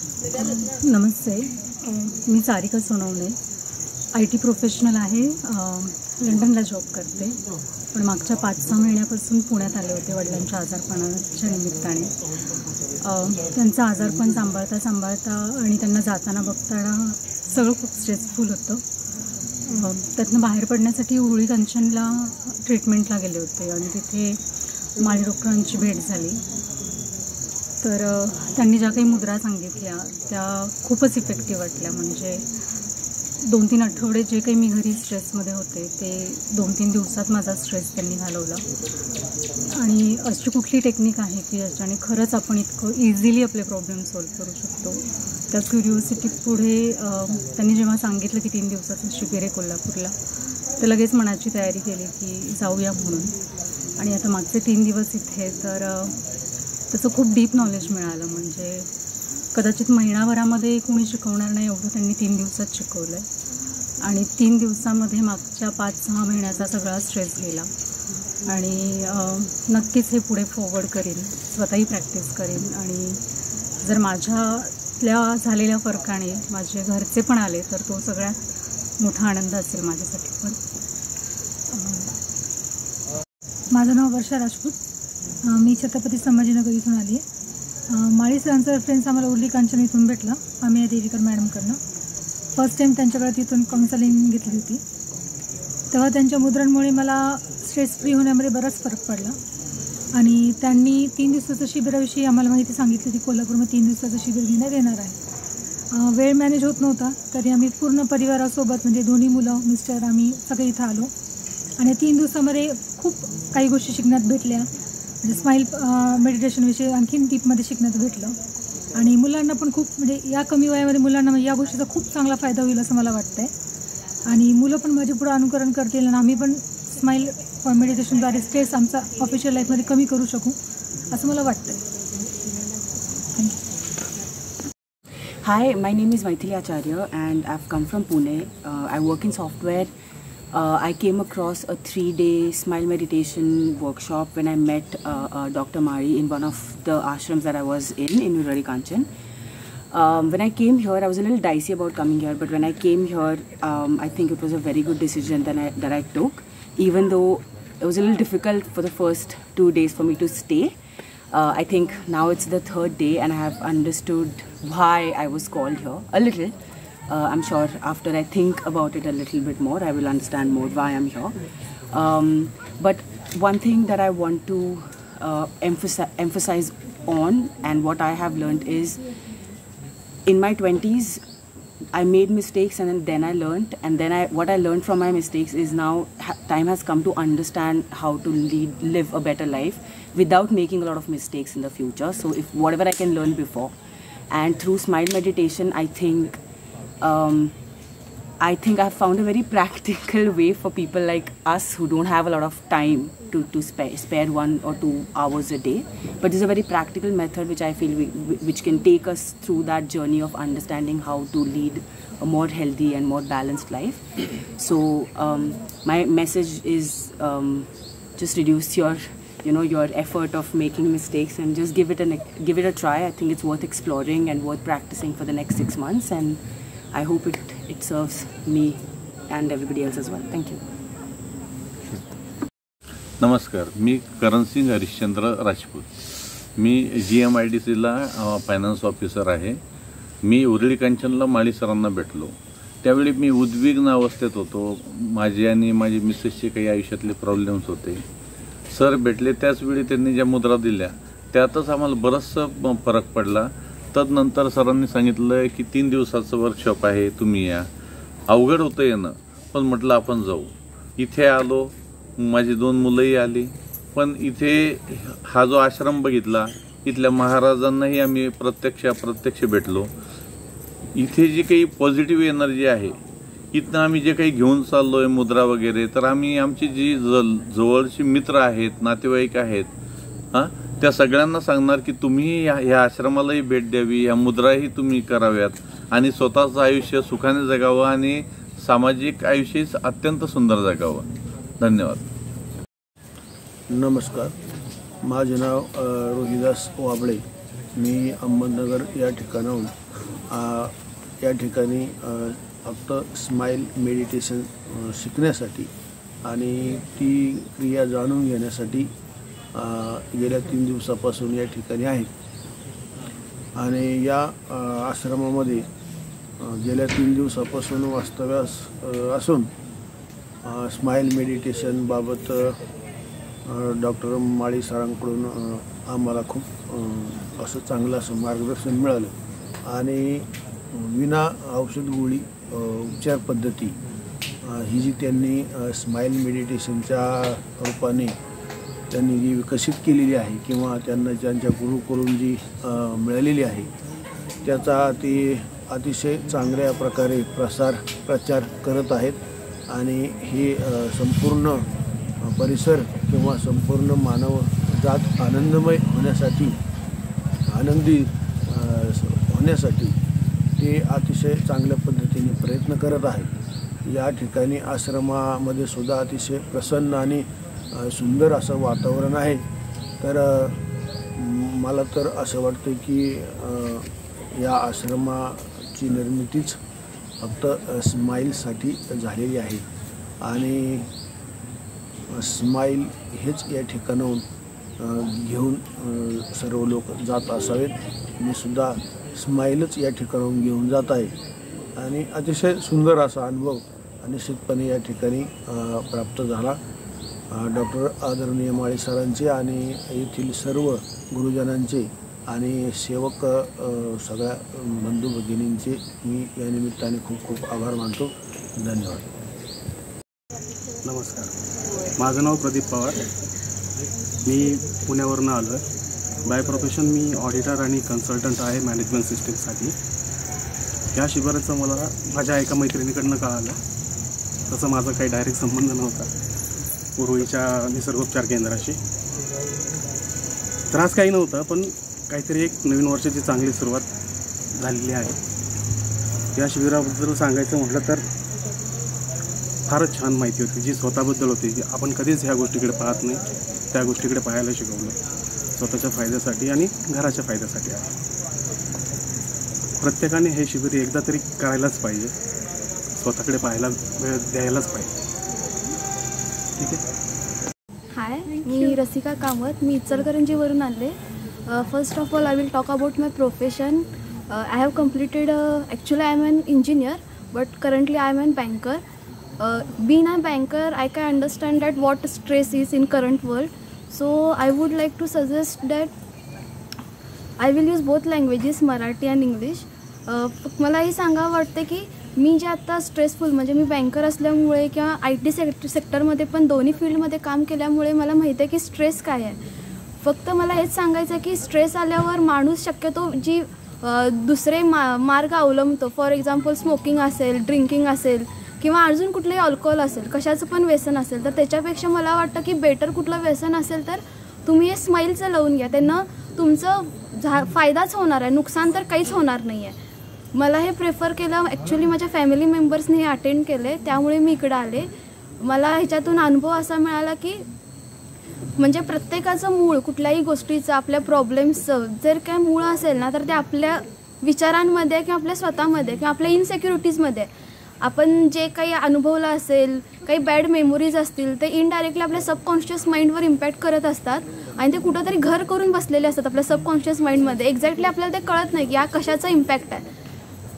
Namaste, me Sarika Sonawane, IT professional आहे, लंडनला job करते. पण मागच्या 5-6 महिन्यापासून पुण्यात आले होते वडिलांच्या आजारपणाच्या निमित्ताने. त्यांचं आजारपण सांभाळता आणि त्यांना जाताना बघताना सगळं खूप स्ट्रेसफुल होतं. त्यातनं बाहेर पडण्यासाठी उरुळी कंचनला ट्रीटमेंटला गेले होते आणि तिथे माळी डॉक्टरांची भेट झाली. तर त्यांनी ज्या काही मुद्रा सांगितल्या त्या खूपच इफेक्टिव्ह वाटल्या. म्हणजे 2-3 आठवडे जे काही मी घरी स्ट्रेसमध्ये होते ते 2-3 दिवसात माझा स्ट्रेस त्यांनी घालवला. आणि अशी कुठली टेक्निक आहे की ज्याच्याने खरंच आपण इतकं इझिली आपले प्रॉब्लेम सॉल्व्ह करू शकतो. त्या क्युरिओसिटी पुढे त्यांनी जेव्हा सांगितलं की 3 दिवसाचं शिबिर आहे कोल्हापूरला, तर लगेच मनाची तयारी केली की जाऊया म्हणून. आणि आता मागचे 3 दिवस इथे, तर त्याचं खूप डीप नॉलेज मिळालं. म्हणजे कदाचित महिनाभरामध्ये कोणी शिकवणार नाही एवढं त्यांनी 3 दिवसात शिकवलं आहे. आणि 3 दिवसामध्ये मागच्या 5-6 महिन्याचा सगळा स्ट्रेस गेला. आणि नक्कीच हे पुढे फॉरवर्ड करीन, स्वतःही प्रॅक्टिस करीन. आणि जर माझ्यातल्या झालेल्या फरकाने माझे घरचे पण आले तर तो सगळ्यात मोठा आनंद असेल माझ्यासाठी पण. माझं नाव वर्षा राजपूत, मी छत्रपती संभाजीनगर इथून आली आहे. माळी सरांचा रेफरन्स आम्हाला उर्ली कांचन इथून भेटला, आम्ही देवीकर मॅडमकडनं. फर्स्ट टाईम त्यांच्याकडे तिथून काउन्सलिंग घेतली होती. तेव्हा त्यांच्या मुद्रांमुळे मला स्ट्रेस फ्री होण्यामध्ये बराच फरक पडला. आणि त्यांनी 3 दिवसाचं शिबिराविषयी आम्हाला माहिती सांगितली की कोल्हापूरमध्ये 3 दिवसाचं शिबिर घेण्यात येणार आहे. वेळ मॅनेज होत नव्हता तरी आम्ही पूर्ण परिवारासोबत, म्हणजे दोन्ही मुलं, मिस्टर, आम्ही सगळे इथं आलो. आणि 3 दिवसामध्ये खूप काही गोष्टी शिकण्यात भेटल्या. म्हणजे स्माईल मेडिटेशनविषयी आणखीन डीपमध्ये शिकण्यात भेटलं. आणि मुलांना पण खूप, म्हणजे या कमी वयामध्ये मुलांना या गोष्टीचा खूप चांगला फायदा होईल असं मला वाटतं आहे. आणि मुलं पण माझे पुढं अनुकरण करतील आणि आम्ही पण स्माईल मेडिटेशनद्वारे स्ट्रेस आमचा ऑफिशियल लाईफमध्ये कमी करू शकू असं मला वाटतं आहे. Hi, my name is Maithili Acharya and I've come from Pune. I work in software. I came across a 3-day smile meditation workshop when I met Dr. Mari in one of the ashrams that I was in Urari Kanchan. When I came here, I was a little dicey about coming here, but when I came here, I think it was a very good decision that I took, even though it was a little difficult for the first 2 days for me to stay. I think now it's the 3rd day and I have understood why I was called here a little. I'm sure after I think about it a little bit more, I will understand more why I'm here. But one thing that I want to emphasize on, and what I have learned is, in my 20s, I made mistakes and then I learned, and then what I learned from my mistakes is now time has come to understand how to live a better life without making a lot of mistakes in the future. So if whatever I can learn before, and through smile meditation, I think I've found a very practical way for people like us who don't have a lot of time to spare 1 or 2 hours a day. But it's a very practical method which I feel which can take us through that journey of understanding how to lead a more healthy and more balanced life. So my message is just reduce your effort of making mistakes and just give it a try. I think it's worth exploring and worth practicing for the next 6 months, and I hope it serves me and everybody else as well. Thank you. नमस्कार, मी करणसिंग हरिश्चंद्र राजपूत. मी GMIDCला finance officer आहे. मी उरळी कांचनला माळी सरांना भेटलो. त्यावेळी मी उद्विग्न अवस्थेत होतो. माझी आणि माझी मिसेसचे काही आयुष्यातले प्रॉब्लेम्स होते. सर भेटले त्याचवेळी त्यांनी ज्या मुद्रा दिल्या त्यातच आम्हाला बराचसा फरक पडला. तदनंतर सरांनी सांगितलं की 3 दिवसाचं वर्कशॉप आहे, तुम्ही या. अवघड होतं येणं, पण म्हटलं आपण जाऊ. इथे आलो, माझी 2 मुलंही आली. पण इथे हा जो आश्रम बघितला, इथल्या महाराजांनाही आम्ही प्रत्यक्ष भेटलो. इथे जी काही पॉझिटिव्ह एनर्जी आहे, इथनं आम्ही जे काही घेऊन चाललो आहे मुद्रा वगैरे, तर आम्ही आमची जी जवळची मित्र आहेत, नातेवाईक आहेत, त्या सगळ्यांना सांगणार की तुम्ही ह्या आश्रमालाही भेट द्यावी, ह्या मुद्राही तुम्ही कराव्यात आणि स्वतःचं आयुष्य सुखाने जगावं आणि सामाजिक आयुष्य अत्यंत सुंदर जगावं. धन्यवाद. नमस्कार, माझे नाव रोहिदास वाबळे. मी अहमदनगर या ठिकाणाहून या ठिकाणी फक्त स्माईल मेडिटेशन शिकण्यासाठी आणि ती क्रिया जाणून घेण्यासाठी गेल्या 3 दिवसापासून या ठिकाणी आहे. आणि या आश्रमामध्ये गेल्या 3 दिवसापासून वास्तव्यास असून स्माईल मेडिटेशनबाबत डॉक्टर माळी सरांकडून आम्हाला खूप असं चांगलं असं मार्गदर्शन मिळालं आणि विना औषध गोळी उपचार पद्धती ही जी त्यांनी स्माईल मेडिटेशनच्या रूपाने त्यांनी जी विकसित केलेली आहे किंवा त्यांना ज्यांच्या गुरुकडून जी मिळालेली आहे त्याचा ते अतिशय चांगल्या प्रकारे प्रचार करत आहेत आणि हे संपूर्ण परिसर किंवा संपूर्ण मानव जात आनंदमय होण्यासाठी आनंदी होण्यासाठी ते अतिशय चांगल्या पद्धतीने प्रयत्न करत आहेत. या ठिकाणी आश्रमामध्ये सुद्धा अतिशय प्रसन्न आणि सुंदर असं वातावरण आहे. तर मला तर असं वाटतं की या आश्रमाची निर्मितीच फक्त स्माईलसाठी झालेली आहे आणि स्माईल हेच या ठिकाणाहून घेऊन सर्व लोक जात असावेत. मी सुद्धा स्माईलच या ठिकाणाहून घेऊन जात आहे आणि अतिशय सुंदर असा अनुभव निश्चितपणे या ठिकाणी प्राप्त झाला. डॉक्टर आदरणीय माळी सरांचे आणि येथील सर्व गुरुजनांचे आणि सेवक सगळ्या बंधू भगिनींचे मी या निमित्ताने खूप खूप आभार मानतो. धन्यवाद. नमस्कार, माझं नाव प्रदीप पवार. मी पुण्यावरून आलो आहे. बाय प्रोफेशन मी ऑडिटर आणि कन्सल्टंट आहे मॅनेजमेंट सिस्टीमसाठी. या शिबिराचं मला माझ्या एका मैत्रिणीकडनं कळालं. तसं माझा काही डायरेक्ट संबंध नव्हता पूर्वीच्या निसर्गोपचार केंद्राशी. त्रास काही नव्हता, पण काहीतरी एक नवीन वर्षाची चांगली सुरुवात झालेली आहे. या शिबिराबद्दल सांगायचं म्हटलं तर फारच छान माहिती होती जी स्वतःबद्दल होती की आपण कधीच ह्या गोष्टीकडे पाहत नाही, त्या गोष्टीकडे पाहायला शिकवलं. स्वतःच्या फायद्यासाठी आणि घराच्या फायद्यासाठी आहे. प्रत्येकाने हे शिबिर एकदा तरी करायलाच पाहिजे, स्वतःकडे पाहायला वेळ द्यायलाच पाहिजे. ठीक आहे. हाय, मी रसिका कामत. मी इचलकरंजीवरून आले. First of all I will talk about my profession. I have completed actually I am an engineer but currently I am an banker. Being a banker, I can understand that what stress is in current world. So I would like to suggest that I will use both languages, Marathi and English. मला हे सांगावं वाटते की मी जे आता stressful म्हणजे मी banker असल्यामुळे किंवा IT सेक्टरमध्ये पण दोन्ही फील्डमध्ये काम केल्यामुळे मला माहिती आहे की स्ट्रेस काय आहे. फक्त मला हेच सांगायचं आहे की स्ट्रेस आल्यावर माणूस शक्यतो जी दुसरे मार्ग अवलंबतो. फॉर एक्झाम्पल स्मोकिंग असेल, ड्रिंकिंग असेल किंवा अजून कुठलंही अल्कोहोल असेल, कशाचं पण व्यसन असेल, तर त्याच्यापेक्षा मला वाटतं की बेटर कुठलं व्यसन असेल तर तुम्ही हे स्माईलचं लावून घ्या. त्यांना तुमचं फायदाच होणार आहे, नुकसान तर काहीच होणार नाही आहे. मला हे प्रेफर केलं. ॲक्च्युली माझ्या फॅमिली मेंबर्सने हे अटेंड केले त्यामुळे मी इकडं आले. मला ह्याच्यातून अनुभव असा मिळाला की म्हणजे प्रत्येकाचं मूळ कुठल्याही गोष्टीचं, आपल्या प्रॉब्लेम्सचं जर काय मूळ असेल ना तर ते आपल्या विचारांमध्ये किंवा आपल्या स्वतःमध्ये किंवा आपल्या इनसेक्युरिटीजमध्ये आपण जे काही अनुभवलं असेल, काही बॅड मेमोरीज असतील ते इनडायरेक्टली आपल्या सबकॉन्शियस माइंडवर इम्पॅक्ट करत असतात आणि ते कुठंतरी घर करून बसलेले असतात आपल्या सबकॉन्शियस माइंडमध्ये. एक्झॅक्टली आपल्याला ते कळत नाही की या कशाचा इम्पॅक्ट आहे,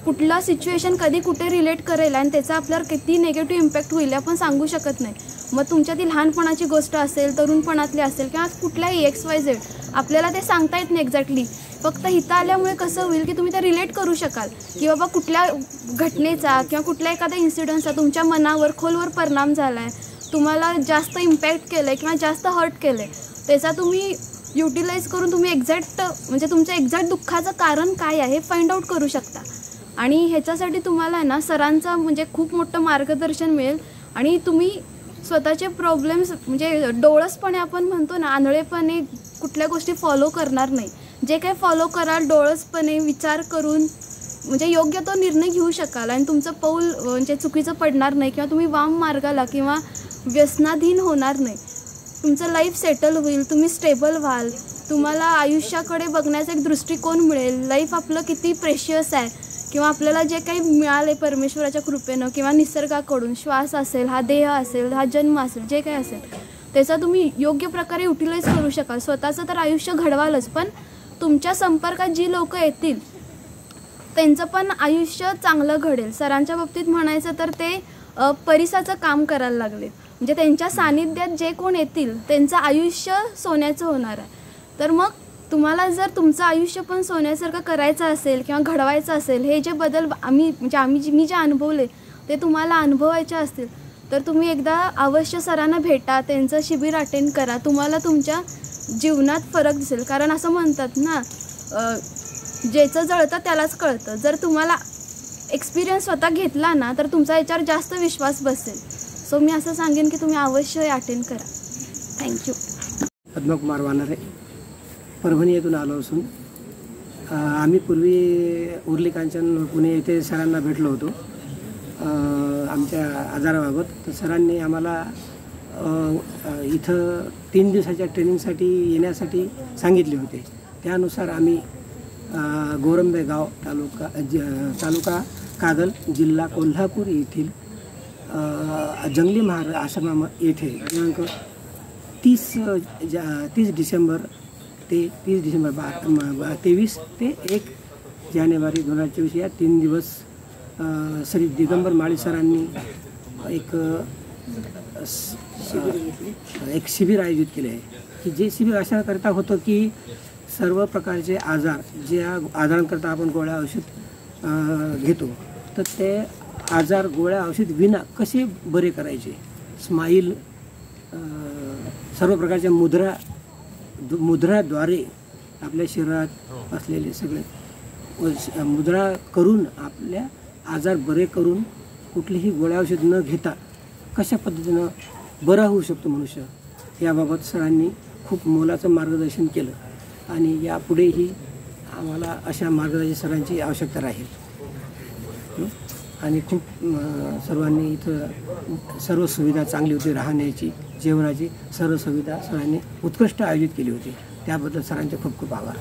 कुठला सिच्युएशन कधी कुठे रिलेट करेल आणि त्याचा आपल्यावर किती निगेटिव्ह इम्पॅक्ट होईल आपण सांगू शकत नाही. मग तुमच्या ती लहानपणाची गोष्ट असेल, तरुणपणातली असेल किंवा कुठल्याही XYZ आपल्याला ते सांगता येत नाही एक्झॅक्टली. फक्त इथं आल्यामुळे कसं होईल की तुम्ही ते रिलेट करू शकाल की बाबा कुठल्या घटनेचा किंवा कुठल्या एखाद्या इन्सिडन्सचा तुमच्या मनावर खोलवर परिणाम झाला आहे, तुम्हाला जास्त इम्पॅक्ट केलं आहे किंवा जास्त हर्ट केलं आहे, त्याचा तुम्ही युटिलाइज करून तुम्ही एक्झॅक्ट म्हणजे तुमच्या एक्झॅक्ट दुःखाचं कारण काय आहे हे फाइंड आउट करू शकता. आणि ह्याच्यासाठी तुम्हाला ना सरांचं म्हणजे खूप मोठं मार्गदर्शन मिळेल आणि तुम्ही स्वतःचे प्रॉब्लेम्स म्हणजे डोळसपणे आपण म्हणतो ना, आंधळेपणे कुठल्या गोष्टी फॉलो करणार नाही. जे काही फॉलो कराल डोळसपणे विचार करून म्हणजे योग्य तो निर्णय घेऊ शकाल आणि तुमचं पाऊल म्हणजे चुकीचं पडणार नाही किंवा तुम्ही वाम मार्गाला किंवा व्यसनाधीन होणार नाही. तुमचं लाईफ सेटल होईल, तुम्ही स्टेबल व्हाल, तुम्हाला आयुष्याकडे बघण्याचा एक दृष्टिकोन मिळेल. लाईफ आपलं किती प्रेशियस आहे किंवा आपल्याला जे काही मिळाले परमेश्वराच्या कृपेनं किंवा निसर्गाकडून, श्वास असेल, हा देह असेल, हा जन्म असेल, जे काही असेल त्याचा तुम्ही योग्य प्रकारे युटिलाइज करू शकाल. स्वतःचं तर आयुष्य घडवालच, पण तुमच्या संपर्कात जी लोक येतील त्यांचं पण आयुष्य चांगलं घडेल. सरांच्या बाबतीत म्हणायचं तर ते परिसाचं काम करायला लागले. म्हणजे त्यांच्या सानिध्यात जे कोण येतील त्यांचं आयुष्य सोन्याचं होणार आहे. तर मग तुम्हाला जर तुमचं आयुष्य पण सोन्यासारखं करायचं असेल किंवा घडवायचं असेल, हे जे बदल मी जे अनुभवले ते तुम्हाला अनुभवायचे असतील तर तुम्ही एकदा अवश्य सरांना भेटा, त्यांचं शिबिर अटेंड करा. तुम्हाला तुमच्या जीवनात फरक दिसेल. कारण असं म्हणतात ना, ज्याचं जळतं त्यालाच कळतं. जर तुम्हाला एक्सपिरियन्स स्वतः घेतला ना तर तुमचा याच्यावर जास्त विश्वास बसेल. सो मी असं सांगेन की तुम्ही अवश्य अटेंड करा. थँक्यू. पद्मकुमार वानरे, परभणी येथून आलो असून आम्ही पूर्वी उर्ली कांचन पुणे येथे सरांना भेटलो होतो आमच्या आजाराबाबत. तर सरांनी आम्हाला इथं 3 दिवसाच्या ट्रेनिंगसाठी येण्यासाठी सांगितले होते. त्यानुसार आम्ही गोरंबे गाव तालुका कागल जिल्हा कोल्हापूर येथील जंगली महाराज आश्रम येथे दिनांक 30 डिसेंबर ते 30 डिसेंबर 23 ते 1 जानेवारी 2024 या 3 दिवस श्री दिगंबर माळी सरांनी एक शिबिर आयोजित केले आहे की जे शिबिर अशा करता होतं की सर्व प्रकारचे आजार जे आजारांकरता आपण गोळ्या औषध घेतो तर ते आजार गोळ्या औषध विना कसे बरे करायचे. स्माईल, सर्व प्रकारच्या मुद्राद्वारे आपल्या शरीरात असलेले सगळे मुद्रा करून आपल्या आजार बरे करून कुठलीही गोळ्या औषध न घेता कशा पद्धतीनं बरा होऊ शकतो मनुष्य, याबाबत सरांनी खूप मोलाचं मार्गदर्शन केलं. आणि यापुढेही आम्हाला अशा मार्गदर्शक सरांची आवश्यकता राहील. आणि खूप सर्वांनी इथं सर्व सुविधा चांगली होती, राहण्याची, जेवणाची सर्व सुविधा सरांनी उत्कृष्ट आयोजित केली होती. त्याबद्दल सरांचे खूप खूप आभार.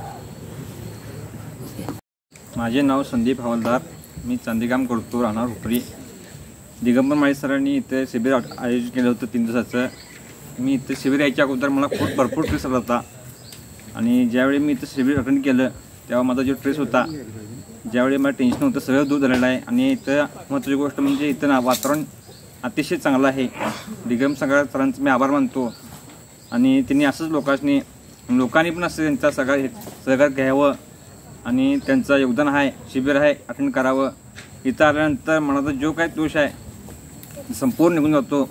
माझे नाव संदीप हवालदार, मी चांदीकाम करतो, राहणार उपरी. दिगंबर माळी सरांनी इथे शिबिर आयोजित केलं होतं 3 दिवसाचं. मी इथे शिबिर यायच्या अगोदर मला भरपूर ट्रेस आला होता. आणि ज्यावेळी मी इथं शिबिर अटेंड केलं तेव्हा माझा जो ट्रेस होता, ज्यावेळी मला टेन्शन होतं सगळं दूर झालेलं आहे. आणि इथं महत्त्वाची गोष्ट म्हणजे इथं वातावरण अतिशय चांगलं आहे. दिगंबर सरांचं मी आभार मानतो. आणि त्यांनी असंच लोकांनी पण असं त्यांचा सहकार घ्यावं आणि त्यांचं योगदान आहे, शिबिर आहे, अटेंड करावं. इथं आल्यानंतर मनाचा जो काही दोष आहे संपूर्ण निघून जातो,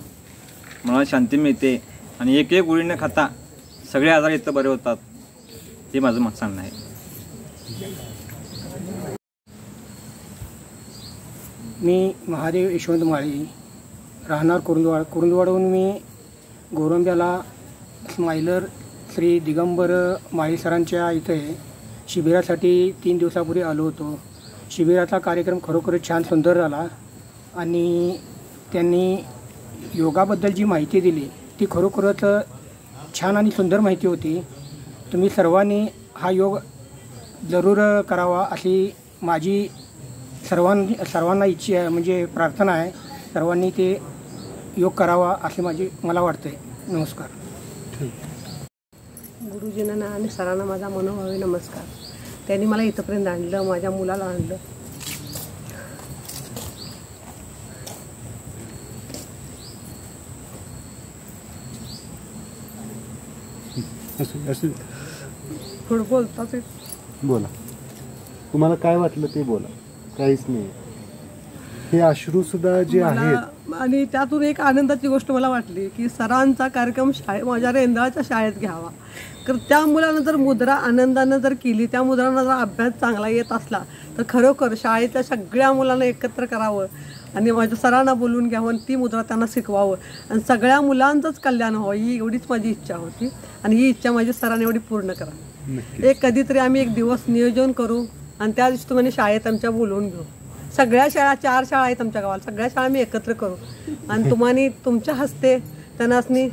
मनाला शांती मिळते आणि एक गोळी न खाता सगळे आजार इथं बरे होतात. हे माझं मत सांगणं आहे. मी महादेव यशवंत माळी, राहणार कुरुंदवाडहून मी गोरंब्याला स्माइलर श्री दिगंबर माळी सरांच्या इथे शिबिरासाठी 3 दिवसापूर्वी आलो होतो. शिबिराचा कार्यक्रम खरोखरच छान सुंदर झाला आणि त्यांनी योगाबद्दल जी माहिती दिली ती खरोखरच छान आणि सुंदर माहिती होती. तुम्ही सर्वांनी हा योग जरूर करावा अशी माझी सर्वांना इच्छा आहे, म्हणजे प्रार्थना आहे. सर्वांनी ते योग करावा असे मला वाटते. नमस्कार. गुरुजींना आणि सरांना माझा मनोभावे नमस्कार. त्यांनी मला इथंपर्यंत आणलं, माझ्या मुलाला आणलं. थोडं बोलतात. बोला, तुम्हाला काय वाटलं ते बोला. काहीच नाही. हे अश्रूसुद्धा जे आहेत आणि त्यातून एक आनंदाची गोष्ट मला वाटली की सरांचा कार्यक्रम माझ्या रेंदाळच्या शाळेत घ्यावा. तर त्या मुलानं जर मुद्रा आनंदानं जर केली, त्या मुलांना जर अभ्यास चांगला येत असला तर खरोखर शाळेच्या सगळ्या मुलांना एकत्र करावं आणि माझ्या सरांना बोलून घ्यावं आणि ती मुद्रा त्यांना शिकवावं आणि सगळ्या मुलांचंच कल्याण व्हावं, ही एवढीच माझी इच्छा होती. आणि ही इच्छा माझी सरांनी एवढी पूर्ण करा. एक कधीतरी आम्ही एक दिवस नियोजन करू आणि त्या दिवशी तुम्हाला शाळेत आमच्या बोलवून घेऊ. सगळ्या शाळा, 4 शाळा आहेत आमच्या गावाला, सगळ्या शाळा मी एकत्र करू आणि तुम्हाला तुमच्या हस्ते त्यांनासनी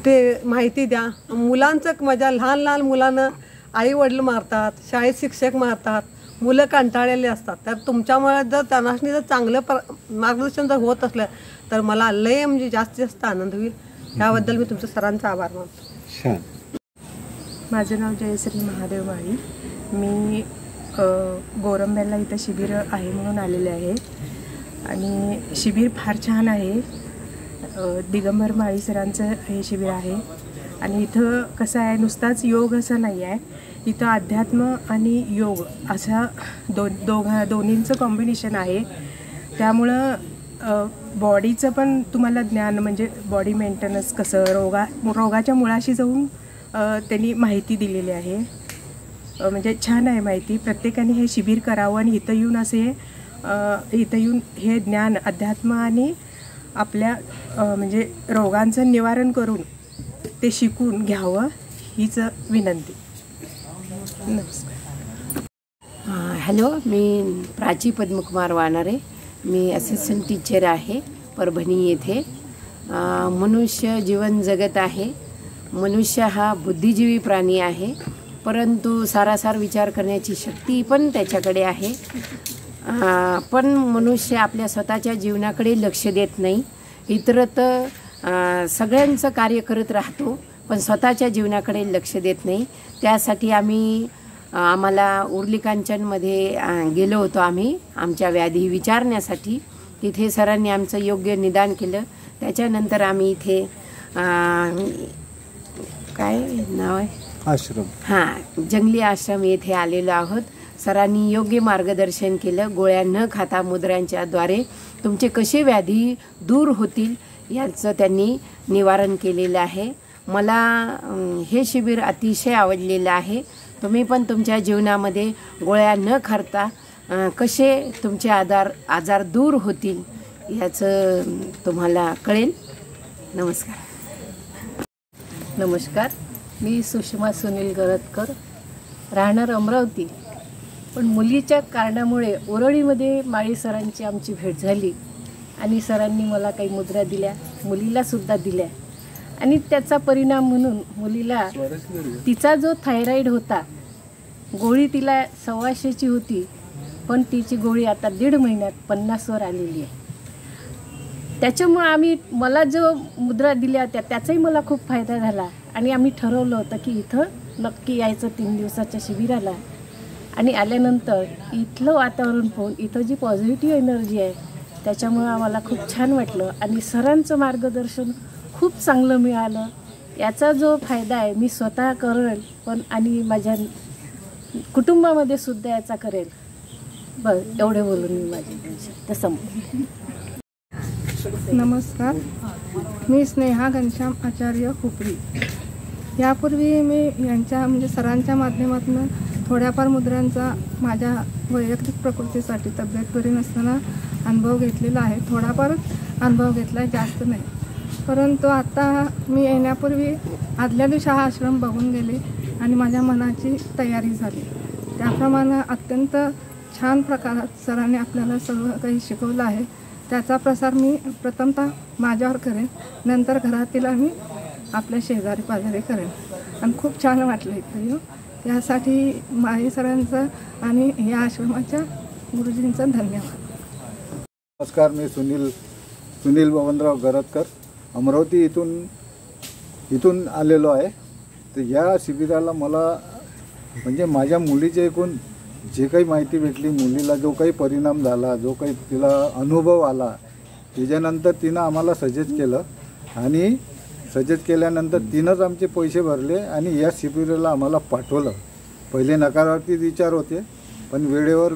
ते माहिती द्या. मुलांचं माझ्या लहान मुलांना आई वडील मारतात, शाळेत शिक्षक मारतात, मुलं कंटाळलेली असतात. तर तुमच्यामुळे जर त्यांना जर चांगलं मार्गदर्शन जर होत असलं तर मला लय म्हणजे जास्तीत जास्त आनंद होईल. त्याबद्दल मी तुमच्या सरांचा आभार मानतो. माझं नाव जयश्री महादेव माळी. मी गोरंब्याला इथं शिबिर आहे म्हणून आलेले आहे आणि शिबिर फार छान आहे. दिगंबर माळी सरांचं हे शिबिर आहे आणि इथं कसं आहे, नुसताच योग असं नाही आहे, इथं अध्यात्म आणि योग असा दोन्हींचं कॉम्बिनेशन आहे. त्यामुळं बॉडीचं पण तुम्हाला ज्ञान, म्हणजे बॉडी मेंटेनन्स कसं, रोगाच्या मुळाशी जाऊन त्यांनी माहिती दिलेली आहे. म्हणजे छान आहे माहिती. प्रत्येकाने हे शिबिर करावं आणि इथं येऊन हे ज्ञान, अध्यात्म आणि आपल्या म्हणजे रोगांचं निवारण करून ते शिकून घ्यावं हीच विनंती. नमस्कार. हॅलो, मी प्राची पद्मकुमार वानारे. मी असिस्टंट टीचर आहे परभणी येथे. मनुष्य जीवन जगत आहे. मनुष्य हा बुद्धिजीवी प्राणी आहे, परंतु सारासार विचार करण्याची शक्ती पण त्याच्याकडे आहे. पण मनुष्य आपल्या स्वतःच्या जीवनाकडे लक्ष देत नाही. इतरत्र सगळ्यांचं कार्य करत राहतो, पण स्वतःच्या जीवनाकडे लक्ष देत नाही. त्यासाठी आम्हाला उर्ली कांचनमध्ये गेलो होतो आम्ही आमच्या व्याधी विचारण्यासाठी. तिथे सरांनी आमचं योग्य निदान केलं. त्याच्यानंतर आम्ही इथे काय नाव आहे, आश्रम, जंगली आश्रम येथे आलेलो आहोत. सरांनी योग्य मार्गदर्शन केलं. गोळ्या न खाता मुद्रांच्याद्वारे तुमचे कसे व्याधी दूर होतील याचं त्यांनी निवारण केलेलं आहे. मला हे शिबिर अतिशय आवडलेलं आहे. तुम्ही पण तुमच्या जीवनामध्ये गोळ्या न खाता कसे तुमचे आजार दूर होतील याचं तुम्हाला कळेल. नमस्कार. नमस्कार. मी सुषमा सुनील गरतकर, राहणार अमरावती. पण मुलीच्या कारणामुळे उरळीमध्ये माळी सरांची आमची भेट झाली आणि सरांनी मला काही मुद्रा दिल्या, मुलीलासुद्धा दिल्या. आणि त्याचा परिणाम म्हणून मुलीला तिचा जो थायरॉईड होता, गोळी तिला 125ची होती, पण तिची गोळी आता 1.5 महिन्यात 50वर आलेली आहे. त्याच्यामुळे मला जो मुद्रा दिल्या होत्या त्याचाही मला खूप फायदा झाला आणि आम्ही ठरवलं होतं की इथं नक्की यायचं 3 दिवसाच्या शिबिराला. आणि आल्यानंतर इथलं वातावरण पाहून, इथं जी पॉझिटिव्ह एनर्जी आहे त्याच्यामुळं आम्हाला खूप छान वाटलं आणि सरांचं मार्गदर्शन खूप चांगलं मिळालं. याचा जो फायदा आहे मी स्वतः करेल, पण आणि माझ्या कुटुंबामध्ये सुद्धा याचा करेल. बस एवढे बोलून मी माझे संपले. नमस्कार. मी स्नेहा घनश्याम आचार्य हुपरी. यापूर्वी मी यांच्या म्हणजे सरांच्या माध्यमातून थोड्याफार मुद्रांचा माझ्या वैयक्तिक प्रकृतीसाठी तब्येत बरी नसताना अनुभव घेतलेला आहे. थोडाफार अनुभव घेतला आहे, जास्त नाही. परंतु आता मी येण्यापूर्वी आदल्या दिवशी हा आश्रम बघून गेले आणि माझ्या मनाची तयारी झाली. त्याप्रमाणे अत्यंत छान प्रकारात सरांनी आपल्याला सगळं काही शिकवलं आहे. त्याचा प्रसार मी प्रथमतः माझ्यावर करेन, नंतर घरातील आणि आपल्या शेजारी पाजारी करेन. आणि खूप छान वाटलं इथं येऊन. त्यासाठी माळी सरांचं आणि या आश्रमाच्या गुरुजींचं धन्यवाद. नमस्कार. मी सुनील बबनराव गरतकर, अमरावती इथून आलेलो आहे. तर या शिबिराला मला म्हणजे माझ्या मुलीचे एकूण जे काही माहिती भेटली, मुलीला जो काही परिणाम झाला, जो काही तिला अनुभव आला, त्याच्यानंतर तिनं आम्हाला सजेस्ट केलं आणि सजेस्ट केल्यानंतर तिनंच आमचे पैसे भरले आणि या शिबिराला आम्हाला पाठवलं. पहिले नकारार्थी विचार होते, पण वेळेवर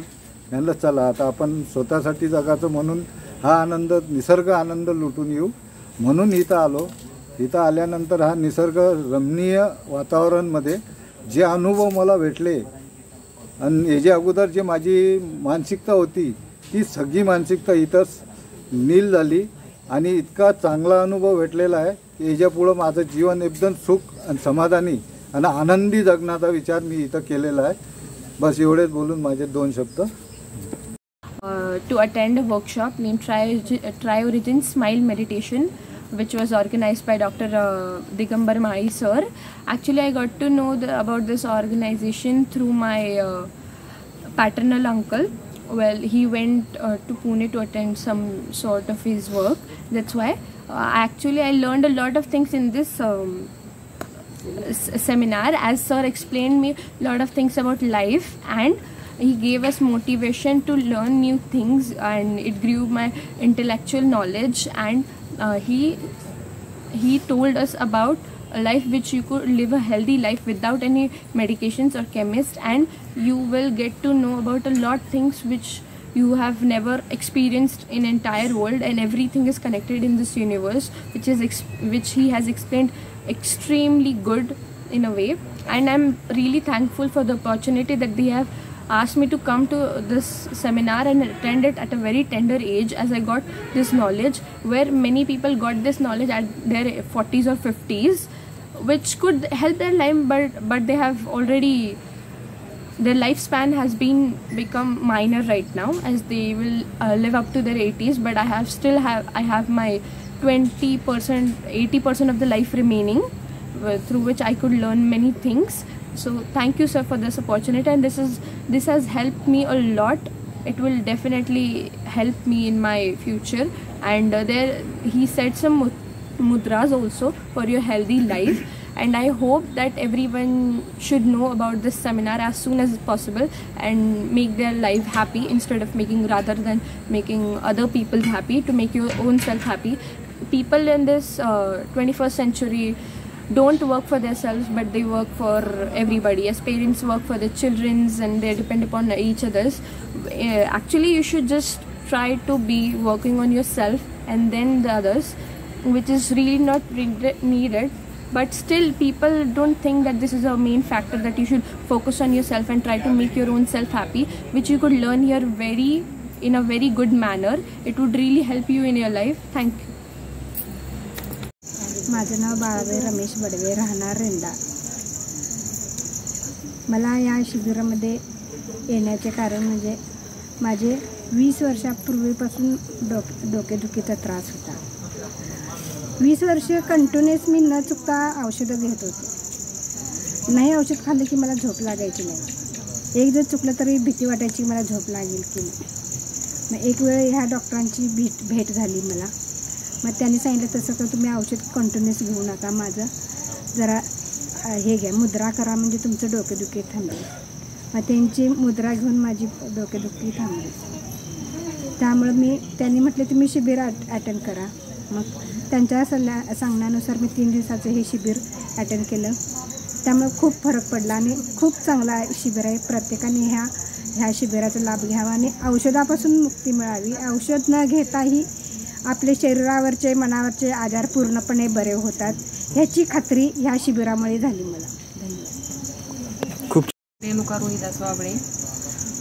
म्हणलं चला आता आपण स्वतःसाठी जगाचं म्हणून हा आनंद, निसर्ग आनंद लुटून येऊ म्हणून इथं आलो. इथं आल्यानंतर हा निसर्ग रमणीय वातावरणमध्ये जे अनुभव मला भेटले आणि याच्या अगोदर जे माझी मानसिकता होती ती सगळी मानसिकता इथंच नील झाली आणि इतका चांगला अनुभव भेटलेला आहे की याच्यापुढं माझं जीवन एकदम सुख आणि समाधानी आणि आनंदी जगण्याचा विचार मी इथं केलेला आहे. बस एवढेच बोलून माझे 2 शब्द. To attend a workshop named Try Origin Smile Meditation, which was organized by Dr. Digambar Mali sir. Actually, I got to know about this organization through my paternal uncle. Well, he went to Pune to attend some sort of his work. That's why actually I learned a lot of things in this seminar, as sir explained me a lot of things about life, and he gave us motivation to learn new things, and it grew my intellectual knowledge. And he told us about a life which you could live a healthy life without any medications or chemists, and you will get to know about a lot things which you have never experienced in entire world, and everything is connected in this universe, which he has explained extremely good in a way. And I'm really thankful for the opportunity that they have asked me to come to this seminar and attend it at a very tender age, as I got this knowledge, where many people got this knowledge at their 40s or 50s, which could help their life, but they have already, their lifespan has become minor right now, as they will live up to their 80s. But I have my 20%, 80% of the life remaining, through which I could learn many things. So thank you, sir, for this opportunity, and this has helped me a lot. It will definitely help me in my future. And there he said some mudras also for your healthy life, and I hope that everyone should know about this seminar as soon as possible and make their life happy, rather than making other people happy, to make your own self happy. People in this 21st century don't work for themselves, but they work for everybody. As parents work for their children and they depend upon each others. Actually, you should just try to be working on yourself and then the others, which is really not needed. But still, people don't think that this is a main factor, that you should focus on yourself and try to make your own self happy, which you could learn here in a very good manner. It would really help you in your life. Thank you. माझं नाव बाळाबाई रमेश बडवे, राहणार रेंदा. मला या शिबिरामध्ये येण्याचे कारण म्हणजे माझे 20 वर्षापूर्वीपासून डोकेदुखीचा त्रास होता. 20 वर्ष कंटिन्युअस मी न चुकता औषधं घेत होते. नाही औषध खाल्लं की मला झोप लागायची नाही. एक जर चुकलं तरी भीती वाटायची मला झोप लागेल की नाही. मग एक वेळ ह्या डॉक्टरांची भेट झाली मला. मग त्यांनी सांगितलं तसं तर तुम्ही औषध कंटिन्युअस घेऊ नका, माझं जरा हे घ्या, मुद्रा करा, म्हणजे तुमचं डोकेदुखी थांबेल. मग त्यांची मुद्रा घेऊन माझी डोकेदुखी थांबली. त्यामुळं त्यांनी म्हटले तुम्ही शिबिर अटेंड करा. मग त्यांच्या सांगण्यानुसार मी 3 दिवसाचं हे शिबिर अटेंड केलं. त्यामुळे खूप फरक पडला आणि खूप चांगला शिबिर आहे. प्रत्येकाने ह्या शिबिराचा लाभ घ्यावा आणि औषधापासून मुक्ती मिळावी. औषध न घेताही आपले शरीरावरचे मनावरचे आजार पूर्णपणे बरे होतात, ह्याची खात्री ह्या शिबिरामुळे झाली मला. धन्यवाद. खूप रेणुका रोहिदास वाबळे,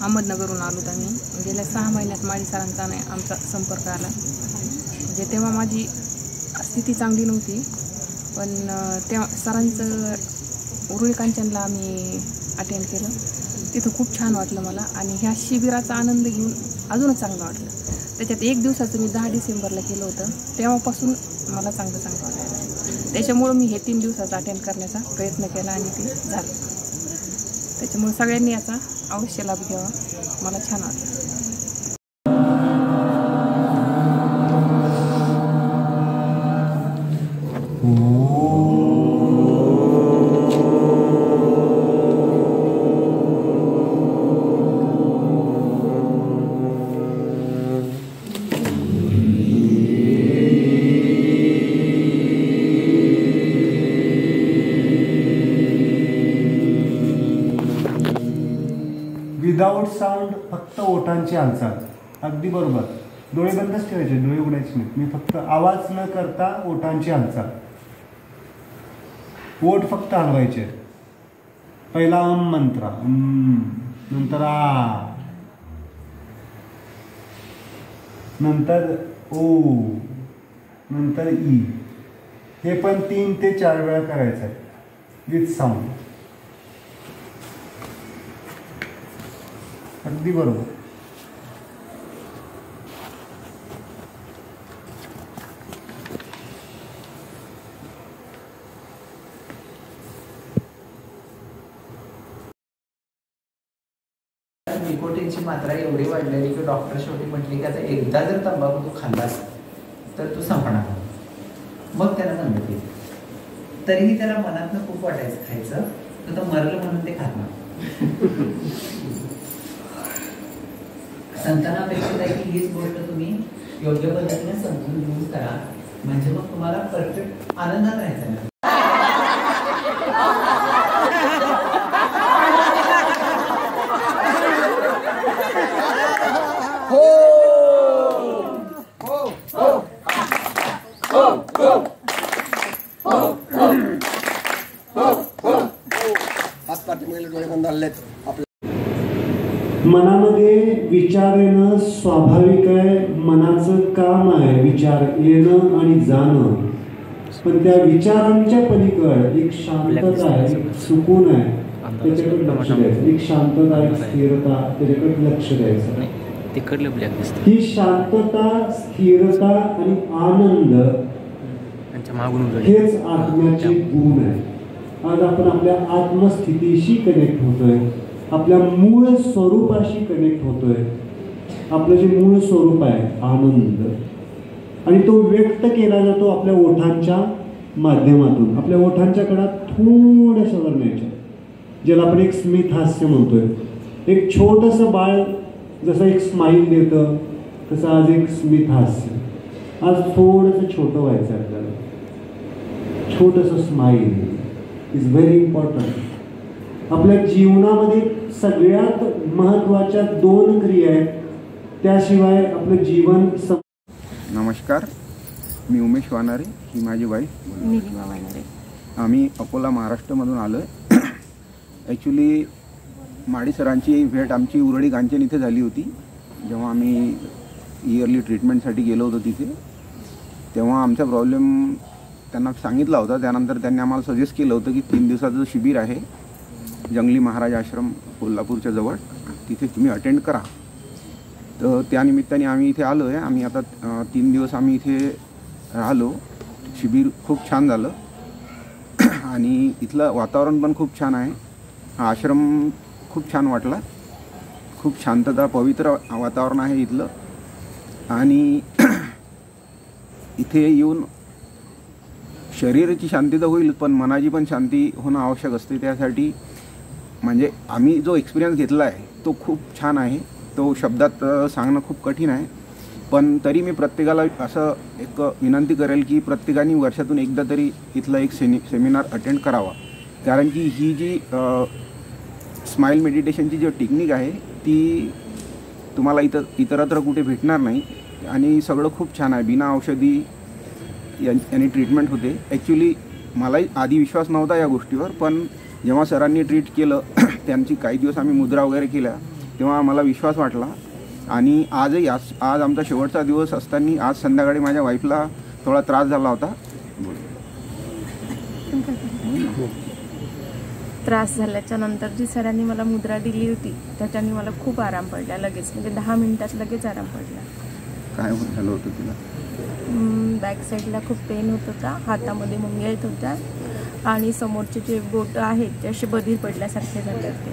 अहमदनगरहून आलो आम्ही. गेल्या 6 महिन्यात माळी सरांचा आमचा संपर्क आला. म्हणजे तेव्हा माझी स्थिती चांगली नव्हती, पण तेव्हा सरांचं उरुळी कांचनला आम्ही अटेंड केलं. तिथं खूप छान वाटलं मला, आणि ह्या शिबिराचा आनंद घेऊन अजूनच चांगलं वाटलं. त्याच्यात 1 दिवसाचं मी 10 डिसेंबरला केलं होतं. तेव्हापासून मला चांगलं वाटायला. त्याच्यामुळं मी हे 3 दिवसाचं अटेंड करण्याचा प्रयत्न केला आणि ते झालं. त्याच्यामुळे सगळ्यांनी याचा अवश्य लाभ घ्यावा. मला छान वाटलं. विदाऊट साऊंड, फक्त ओठांची हालचाल. अगदी बरोबर. डोळे बंदच ठेवायचे, डोळे उघडायचे नाहीत. मी फक्त आवाज न करता ओठांची हालचाल. ओठ फक्त हलवायचे. पहिला अम मंत्र, नंतर आ, नंतर ओ, नंतर ई. हे पण 3 ते 4 वेळा करायचं आहे विथ साऊंड. अगदी बरोबर. निकोटीनची मात्रा एवढी वाढलेली की डॉक्टर शेवटी म्हटली की आता एकदा जर तंबाखू तू खाल्लास तर तू संपणार. मग त्याला संगत येईल. तरीही त्याला मनातनं खूप वाटायचं खायचं, तर तो मरलं म्हणून ते खात नाही. संतांना अपेक्षित आहे की हीच गोष्ट तुम्ही योग्य पद्धतीने समजून घेऊन करा, म्हणजे मग तुम्हाला परफेक्ट आनंदात राहायचं ना. मनामध्ये विचार येणं स्वाभाविक आहे. मनाचं काम आहे विचार येणं आणि जाणं. पण त्या विचारांच्या पलीकड एक शांतता आहे, एक सुकून आहे, त्याच्याकडे लक्ष द्यायचं. एक शांतता, एक स्थिरता, त्याच्याकडे लक्ष द्यायचं. ही शांतता, स्थिरता आणि आनंद हेच आत्म्याचे गुण आहे. आज आपण आपल्या आत्मस्थितीशी कनेक्ट होतोय, आपल्या मूळ स्वरूपाशी कनेक्ट होतोय. आपलं जे मूळ स्वरूप आहे आनंद, आणि तो व्यक्त केला जातो आपल्या ओठांच्या माध्यमातून. आपल्या ओठांच्या कडात थोड्याशा वरण्याच्या, ज्याला आपण एक स्मित हास्य म्हणतोय. एक छोटंसं बाळ जसं एक स्माईल देतं, तसं आज एक स्मित हास्य. आज थोडंसं छोटं व्हायचं आपल्याला. छोटंसं स्माईल इज व्हेरी इम्पॉर्टंट. आपल्या जीवनामध्ये सगळ्यात महत्त्वाच्या 2 क्रिया आहेत, त्याशिवाय आपलं जीवन. नमस्कार, मी उमेश वानारे, ही माझी वाईफ निलिमा वानारे. आम्ही अकोला महाराष्ट्रामधून आलो आहे. ॲक्च्युली माळी सरांची भेट आमची उरळी कांचन इथे झाली होती. जेव्हा आम्ही इयरली ट्रीटमेंटसाठी गेलो होतो तिथे, तेव्हा आमचा प्रॉब्लेम त्यांना सांगितला होता. त्यानंतर त्यांनी आम्हाला सजेस्ट केलं होतं की 3 दिवसाचं शिबिर आहे जंगली महाराज आश्रम कोल्हापूरच्या जवळ, तिथे तुम्ही अटेंड करा. तर त्यानिमित्ताने आम्ही इथे आलो आहे. आम्ही आता 3 दिवस आम्ही इथे राहिलो. शिबिर खूप छान झालं आणि इथलं वातावरण पण खूप छान आहे. हा आश्रम खूप छान वाटला. खूप शांतता, पवित्र वातावरण आहे इथलं. आणि इथे येऊन शरीराची शांती तर होईल, पण मनाची पण शांती होणं आवश्यक असते. त्यासाठी म्हणजे आम्ही जो एक्सपिरियन्स घेतला आहे तो खूप छान आहे. तो शब्दात सांगणं खूप कठीण आहे, पण तरी मी प्रत्येकाला असं एक विनंती करेल की प्रत्येकाने वर्षातून एकदा तरी इथलं एक सेमिनार अटेंड करावा. कारण की ही जी स्माईल मेडिटेशनची जी टेक्निक आहे ती तुम्हाला इतरत्र कुठे भेटणार नाही, आणि सगळं खूप छान आहे. बिना औषधी याने ट्रीटमेंट होते. ॲक्च्युली मलाही आधी विश्वास नव्हता या गोष्टीवर, पण जेव्हा सरांनी ट्रीट केलं, त्यांची काही दिवस आम्ही मुद्रा वगैरे केल्या, तेव्हा मला विश्वास वाटला. आणि आजही आज आमचा शेवटचा दिवस असताना आज संध्याकाळी माझ्या वाईफला थोडा त्रास झाला होता. त्रास झाल्याच्या नंतर जी सरांनी मला मुद्रा दिली होती त्याच्याने मला खूप आराम पडला. लगेच म्हणजे 10 मिनिटात लगेच आराम पडला. काय झालं होतं तुला? बॅक साईडला खूप पेन होत होता, हातामध्ये मुंग्या येत होत्या, आणि समोरचे जे बोट आहेत ते असे बधीर पडल्यासारखे झाले होते.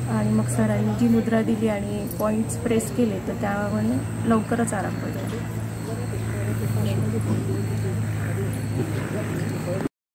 आणि मग सरांनी जी मुद्रा दिली आणि पॉईंट्स प्रेस केले तर त्यामुळे लवकरच आराम पडला.